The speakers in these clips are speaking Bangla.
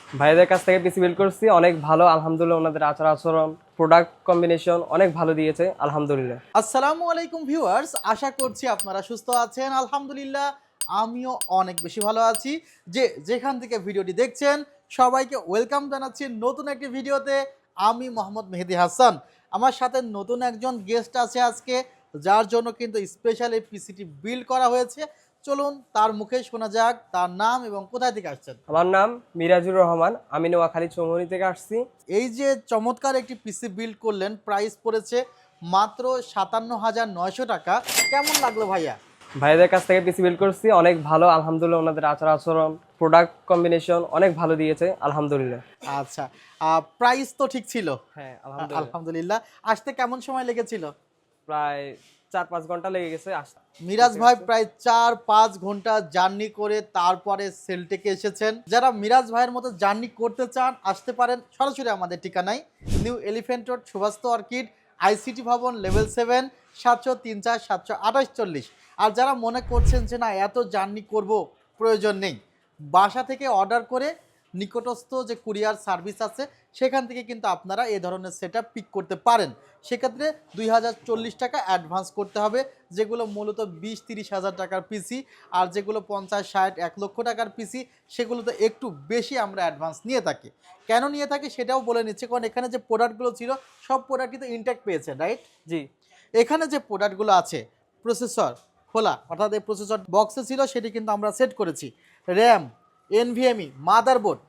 ভাইদের কাছ থেকে পিসি বিল্ড করছি, অনেক ভালো আলহামদুলিল্লাহ। ওনাদের আচার আচরণ, প্রোডাক্ট কম্বিনেশন অনেক ভালো দিয়েছে আলহামদুলিল্লাহ। আসসালামু আলাইকুম ভিউয়ার্স, আশা করছি আপনারা সুস্থ আছেন। আলহামদুলিল্লাহ আমিও অনেক বেশি ভালো আছি। যেখান থেকে ভিডিওটি দেখছেন সবাইকে ওয়েলকাম জানাচ্ছি নতুন একটি ভিডিওতে। আমি মোহাম্মদ মেহেদি হাসান, আমার সাথে নতুন একজন গেস্ট আছে আজকে, যার জন্য কিন্তু স্পেশাল এই পিসিটি বিল্ড করা হয়েছে। চলুন তার মুখে শোনা যাক তার নাম এবং কোথায় থেকে আসছেন। আমার নাম মিরাজুর রহমান, আমি নোয়াখালী চৌমুহনী থেকে আসছি। এই যে চমৎকার একটি পিসি বিল্ড করলেন, প্রাইস পড়েছে মাত্র ৫৭,৯০০ টাকা। কেমন লাগলো ভাইয়া? ভাইদের কাছ থেকে পিসি বিল্ড করছি, অনেক ভালো আলহামদুলিল্লাহ। ওনাদের আচার আচরণ, প্রোডাক্ট কম্বিনেশন অনেক ভালো দিয়েছে আলহামদুলিল্লাহ। আচ্ছা, প্রাইস তো ঠিক ছিল? হ্যাঁ আলহামদুলিল্লাহ। আলহামদুলিল্লাহ। আসতে কেমন সময় লেগেছিল? প্রায় 4-5 ঘন্টা লেগে গেছে আসতে। মিরাজ ভাই প্রায় ৪-৫ ঘন্টা জার্নি করে তারপরে সেলটেকে এসেছেন। যারা মিরাজ ভাইয়ের মতো জার্নি করতে চান আসতে পারেন সরাসরি আমাদের ঠিকানায়, new elephant road, সুভাস্ত orchid, ICT ভবন, লেভেল ৭, ৭০৩-৪-৭২৮-৪০। আর যারা মনে করছেন যে না এত জার্নি করব, প্রয়োজন নেই, বাসা থেকে অর্ডার করে নিকটস্থ যে কুরিয়ার সার্ভিস আছে সেখান থেকে কিন্তু আপনারা এই ধরনের সেটআপ পিক করতে পারেন। সেক্ষেত্রে ২০৪০ টাকা অ্যাডভান্স করতে হবে, যেগুলো মূলত ২০-৩০ হাজার টাকার পিসি। আর যেগুলো ৫০-৬০-১ লক্ষ টাকার পিসি সেগুলোতে একটু বেশি আমরা অ্যাডভান্স নিয়ে থাকি। কেন নিয়ে থাকি সেটাও বলে নিচ্ছে, কারণ এখানে যে প্রোডাক্টগুলো ছিল সব প্রোডাক্টই তো ইনট্যাক্ট পেয়েছে, রাইট? জি। এখানে যে প্রোডাক্টগুলো আছে, প্রসেসর খোলা, অর্থাৎ এই প্রসেসর বক্সে ছিল সেটি কিন্তু আমরা সেট করেছি। র্যাম, এনভিএমই, মাদারবোর্ড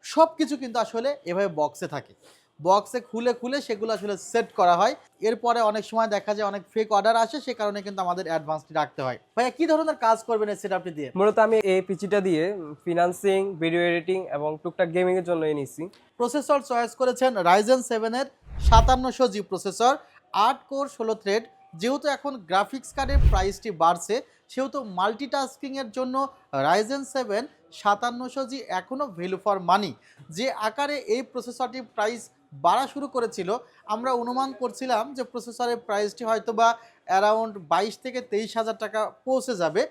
সব কিছু কিন্তু আসলে এভাবে বক্সে থাকে। বক্সে খুলে খুলে সেগুলো আসলে সেট করা হয়। এরপরে অনেক সময় দেখা যায় অনেক ফেক অর্ডার আসে, সে কারণে কিন্তু আমাদের অ্যাডভান্সটি রাখতে হয়। ভাইয়া কী ধরনের কাজ করবেন এই সেটআপটি দিয়ে? মূলত আমি এই পিসিটা দিয়ে ফিনান্সিং, ভিডিও এডিটিং এবং টুকটাক গেমিং এর জন্য নিয়েছি। প্রসেসর চয়েস করেছেন রাইজেন 7-এর ৫৭০০G প্রসেসর, ৮ কোর ১৬ থ্রেড। যেহেতু এখন গ্রাফিক্স কার্ডের প্রাইসটি বাড়ছে, সেহেতু মাল্টিটাস্কিংয়ের জন্য রাইজেন 7 ৫৭০০G এখনও ভ্যালু ফর মানি। যে আকারে এই প্রসেসরটির প্রাইস বাড়া শুরু করেছিল, আমরা অনুমান করছিলাম যে প্রসেসরের প্রাইসটি হয়তো বা অ্যারাউন্ড ২২-২৩ হাজার টাকা পৌঁছে যাবে।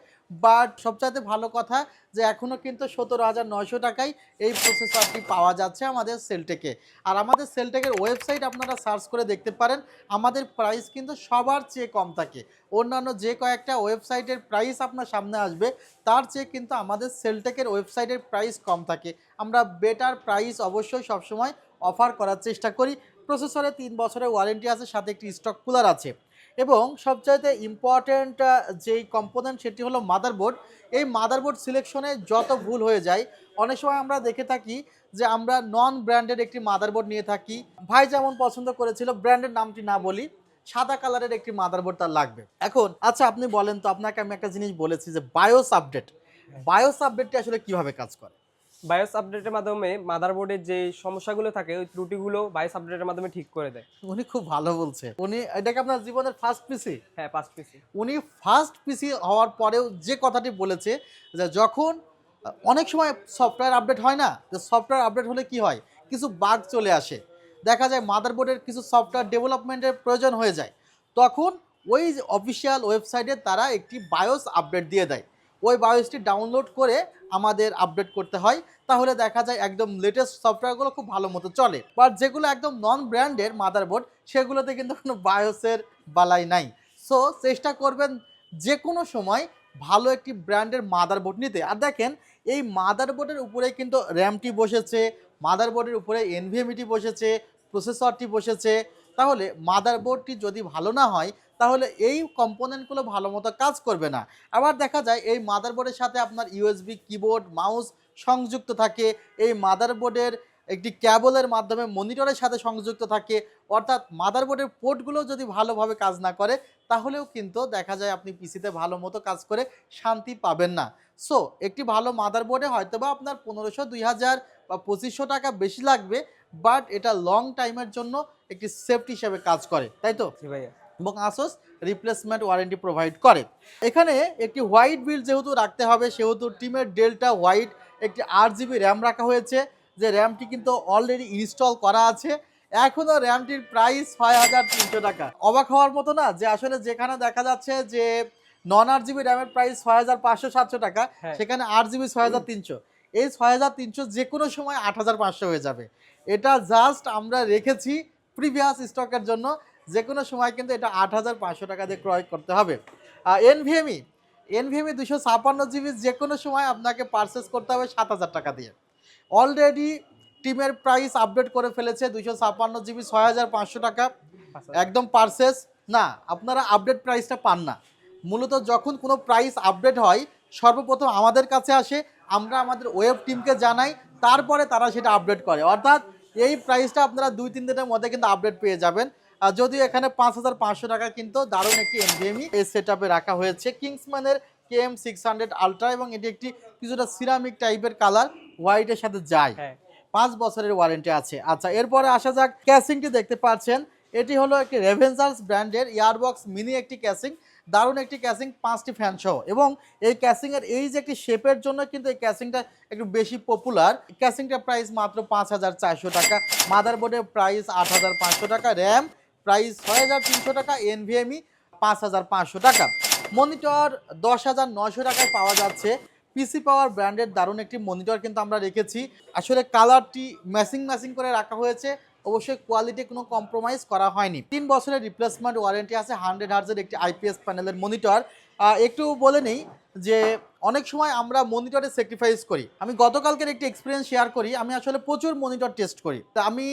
বাট সবচাইতে ভালো কথা যে এখনও কিন্তু ১৭,৯০০ টাকায় এই প্রসেসরটি পাওয়া যাচ্ছে আমাদের সেলটেকে। আর আমাদের সেলটেকের ওয়েবসাইট আপনারা সার্চ করে দেখতে পারেন, আমাদের প্রাইস কিন্তু সবার চেয়ে কম থাকে। অন্যান্য যে কয়েকটা ওয়েবসাইটের প্রাইস আপনার সামনে আসবে তার চেয়ে কিন্তু আমাদের সেলটেকের ওয়েবসাইটের প্রাইস কম থাকে। আমরা বেটার প্রাইস অবশ্যই সবসময় অফার করার চেষ্টা করি। প্রসেসরে ৩ বছরের ওয়ারেন্টি আছে, সাথে একটি স্টক কুলার আছে। এবং সবচাইতে ইম্পর্ট্যান্ট যেই কম্পোনেন্ট সেটি হলো মাদারবোর্ড। এই মাদারবোর্ড সিলেকশনে যত ভুল হয়ে যায়, অনেক সময় আমরা দেখে থাকি যে আমরা নন ব্র্যান্ডেড একটি মাদারবোর্ড নিয়ে থাকি। ভাই যেমন পছন্দ করেছিল, ব্র্যান্ডের নামটি না বলি, সাদা কালারের একটি মাদারবোর্ড তার লাগবে। এখন আচ্ছা আপনি বলেন তো, আপনাকে আমি একটা জিনিস বলেছি যে বায়োস আপডেট, বায়োস আপডেটটি আসলে কিভাবে কাজ করে? বায়োস আপডেটের মাধ্যমে মাদারবোর্ডের যে সমস্যাগুলো থাকে ওই ত্রুটিগুলো বায়োস আপডেটের মাধ্যমে ঠিক করে দেয়। উনি খুব ভালো বলছে। উনি এটাকে আপনার জীবনের ফার্স্ট পিসি? হ্যাঁ, 5 পিসি। উনি ফার্স্ট পিসি হওয়ার পরেও যে কথাটি বলেছে যে যখন অনেক সময় সফটওয়্যার আপডেট হয় না, যে সফটওয়্যার আপডেট হলে কি হয়, কিছু বাগ চলে আসে, দেখা যায় মাদারবোর্ডের কিছু সফটওয়্যার ডেভেলপমেন্টের প্রয়োজন হয়ে যায়, তখন ওই অফিসিয়াল ওয়েবসাইটে তারা একটি বায়োস আপডেট দিয়ে দেয়। ওই বায়োসটি ডাউনলোড করে আমাদের আপডেট করতে হয়, তাহলে দেখা যায় একদম লেটেস্ট সফটওয়্যারগুলো খুব ভালো মতো চলে। বাট যেগুলো একদম নন ব্র্যান্ডের মাদারবোর্ড সেগুলোতে কিন্তু কোনো বায়োসের বালাই নাই। সো চেষ্টা করবেন যে কোনো সময় ভালো একটি ব্র্যান্ডের মাদারবোর্ড নিতে। আর দেখেন এই মাদারবোর্ডের উপরে কিন্তু র্যামটি বসেছে, মাদারবোর্ডের উপরে এনভিএমইটি বসেছে, প্রসেসরটি বসেছে। তাহলে মাদারবোর্ডটি যদি ভালো না হয় তাহলে এই কম্পোনেন্টগুলো ভালো মতো কাজ করবে না। আবার দেখা যায় এই মাদারবোর্ডের সাথে আপনার ইউএসবি কিবোর্ড, মাউস সংযুক্ত থাকে। এই মাদারবোর্ডের একটি ক্যাবলের মাধ্যমে মনিটরের সাথে সংযুক্ত থাকে। অর্থাৎ মাদারবোর্ডের পোর্টগুলো যদি ভালোভাবে কাজ না করে তাহলেও কিন্তু দেখা যায় আপনি পিসিতে ভালো মতো কাজ করে শান্তি পাবেন না। সো একটি ভালো মাদারবোর্ডে হয়তোবা আপনার ১৫০০, ২০০০ বা ২৫০০ টাকা বেশি লাগবে, বাট এটা লং টাইমের জন্য একটি সেফটি হিসেবে কাজ করে, তাই তো? জি ভাইয়া। এবং আসোস রিপ্লেসমেন্ট ওয়ারেন্টি প্রোভাইড করে। এখানে একটি হোয়াইট বিল্ড যেহেতু রাখতে হবে, সেহেতু টিমের ডেল্টা হোয়াইট একটি ৮ জিবি র্যাম রাখা হয়েছে, যে র্যামটি কিন্তু অলরেডি ইনস্টল করা আছে। এখনও র্যামটির প্রাইস ৬,৩০০ টাকা। অবাক হওয়ার মতো না যে আসলে যেখানে দেখা যাচ্ছে যে নন ৮ জিবি র্যামের প্রাইস ৬,৫০০-৭০০ টাকা, হ্যাঁ। সেখানে ৮ জিবি ৬,৩০০। এই 6300 যে কোনো সময় 8500 হয়ে যাবে। এটা জাস্ট আমরা রেখেছি প্রিভিয়াস স্টকের জন্য, যে কোনো সময় কিন্তু এটা 8500 টাকা দিয়ে ক্রয় করতে হবে। এনভিএমই 256 জিবি যে কোনো সময় আপনাকে পারচেস করতে হবে 7000 টাকা দিয়ে। অলরেডি টিমের প্রাইস আপডেট করে ফেলেছে 256 জিবি 6500 টাকা একদম পারচেস। না, আপনারা আপডেট প্রাইসটা পান না। মূলত যখন কোনো প্রাইস আপডেট হয় সর্বপ্রথম আমাদের কাছে আসে, আমরা আমাদের ওয়েব টিমকে জানাই, তারপরে তারা সেটা আপডেট করে। অর্থাৎ এই প্রাইসটা আপনারা 2-3 দিনের মধ্যে কিন্তু আপডেট পেয়ে যাবেন। আর যদিও এখানে 5500 টাকা কিন্তু দারুণ একটি এনভিএমই এই সেটআপে রাখা হয়েছে কিংসম্যানের KM600 আলট্রা, এবং এটি একটি কিছুটা সিরামিক টাইপের কালার, হোয়াইটের সাথে যায়। 5 বছরের ওয়ারেন্টি আছে। আচ্ছা, এরপরে আসা যাক ক্যাসিংটি দেখতে পাচ্ছেন, এটি হলো একটি রেভেনজার্স ব্র্যান্ডের ইয়ারবক্স মিনি একটি ক্যাসিং, দারুণ একটি ক্যাসিং 5টি ফ্যান সহ। এবং এই ক্যাসিংয়ের এই যে একটি শেপের জন্য কিন্তু এই ক্যাসিংটা একটু বেশি পপুলার। ক্যাসিংটার প্রাইস মাত্র 5400 টাকা, মাদারবোর্ডের প্রাইস 8500 টাকা, র্যাম প্রাইস 6300 টাকা, এনভিএমই 5500 টাকা। মনিটর 10900 টাকায় পাওয়া যাচ্ছে। পিসি পাওয়ার ব্র্যান্ডের দারুণ একটি মনিটর কিন্তু আমরা রেখেছি। আসলে কালারটি ম্যাচিং করে রাখা হয়েছে, অবশ্যই কোয়ালিটি কোনো কম্প্রোমাইজ করা হয়নি। 3 বছরের রিপ্লেসমেন্ট ওয়ারেন্টি আছে, 100 হার্জের একটি আইপিএস প্যানেলের মনিটর। একটু বলে নেই যে অনেক সময় আমরা মনিটরে স্যাক্রিফাইস করি। আমি গতকালকের একটি এক্সপিরিয়েন্স শেয়ার করি। আমি আসলে প্রচুর মনিটর টেস্ট করি। তা আমি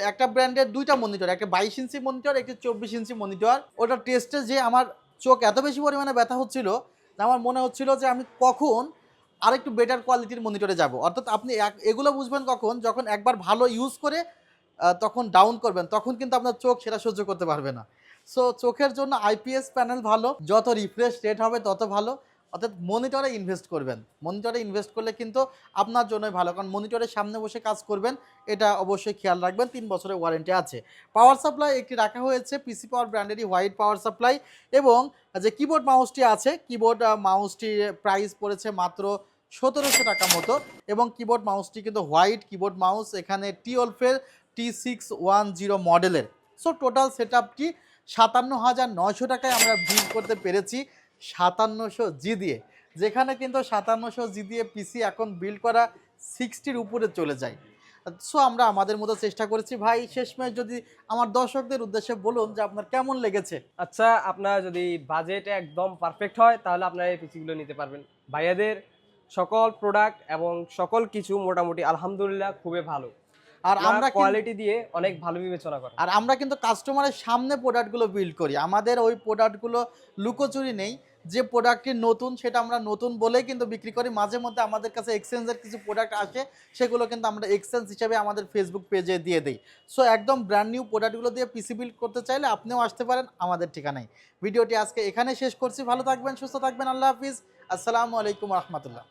একটা ব্র্যান্ডের 2টা মনিটর, একটা 22 ইঞ্চি মনিটর, একটা 24 ইঞ্চি মনিটর, ওটা টেস্টে যে আমার চোখ এত বেশি পরিমাণে ব্যথা হচ্ছিল, আমার মনে হচ্ছিল যে আমি কখন আরেকটু বেটার কোয়ালিটির মনিটরে যাব। অর্থাৎ আপনি এগুলো বুঝবেন কখন, যখন একবার ভালো ইউজ করে তখন ডাউন করবেন, তখন কিন্তু আপনার চোখ সেটা সহ্য করতে পারবে না। সো চোখের জন্য আইপিএস প্যানেল ভালো, যত রিফ্রেশ রেট হবে তত ভালো। অর্থাৎ মনিটরে ইনভেস্ট করবেন, মনিটরে ইনভেস্ট করলে কিন্তু আপনার জন্যই ভালো, কারণ মনিটরের সামনে বসে কাজ করবেন, এটা অবশ্যই খেয়াল রাখবেন। 3 বছরের ওয়ারেন্টি আছে। পাওয়ার সাপ্লাই একটি রাখা হয়েছে পিসি পাওয়ার ব্র্যান্ডেরই হোয়াইট পাওয়ার সাপ্লাই, এবং যে কিবোর্ড মাউসটি আছে, কিবোর্ড মাউসটির প্রাইস পড়েছে মাত্র 1700 টাকা মতো, এবং কিবোর্ড মাউসটি কিন্তু হোয়াইট কিবোর্ড মাউস, এখানে টিওলফের T610 মডেলের। সো টোটাল সেটআপটি 57900 টাকায় আমরা বিল করতে পেরেছি 5700G দিয়ে, যেখানে কিন্তু 5700G দিয়ে পিসি এখন বিল্ড করা 60-র উপরে চলে যায়। সো আমরা আমাদের মতো চেষ্টা করেছি। ভাই, শেষমেশ যদি আমার দর্শকদের উদ্দেশ্যে বলুন যে আপনার কেমন লেগেছে? আচ্ছা, আপনার যদি বাজেট একদম পারফেক্ট হয় তাহলে আপনারা এই পিসিগুলো নিতে পারবেন। ভাইয়াদের সকল প্রোডাক্ট এবং সকল কিছু মোটামুটি আলহামদুলিল্লাহ খুবই ভালো, আর আমরা কোয়ালিটি দিয়ে অনেক ভালো বিবেচনা করি। আর আমরা কিন্তু কাস্টমারের সামনে প্রোডাক্টগুলো বিল্ড করি। আমাদের ওই প্রোডাক্টগুলো লুকোচুরি নেই। যে প্রোডাক্টটি নতুন সেটা আমরা নতুন বলেই কিন্তু বিক্রি করি। মাঝে মধ্যে আমাদের কাছে এক্সচেঞ্জের কিছু প্রোডাক্ট আসে, সেগুলো কিন্তু আমরা এক্সচেঞ্জ হিসেবে আমাদের ফেসবুক পেজে দিয়ে দিই। সো একদম ব্র্যান্ড নিউ প্রোডাক্টগুলো দিয়ে পিসি বিল্ড করতে চাইলে আপনিও আসতে পারেন আমাদের ঠিকানায়। ভিডিওটি আজকে এখানে শেষ করছি। ভালো থাকবেন, সুস্থ থাকবেন। আল্লাহ হাফিজ। আসসালামু আলাইকুম রহমতুল্লাহ।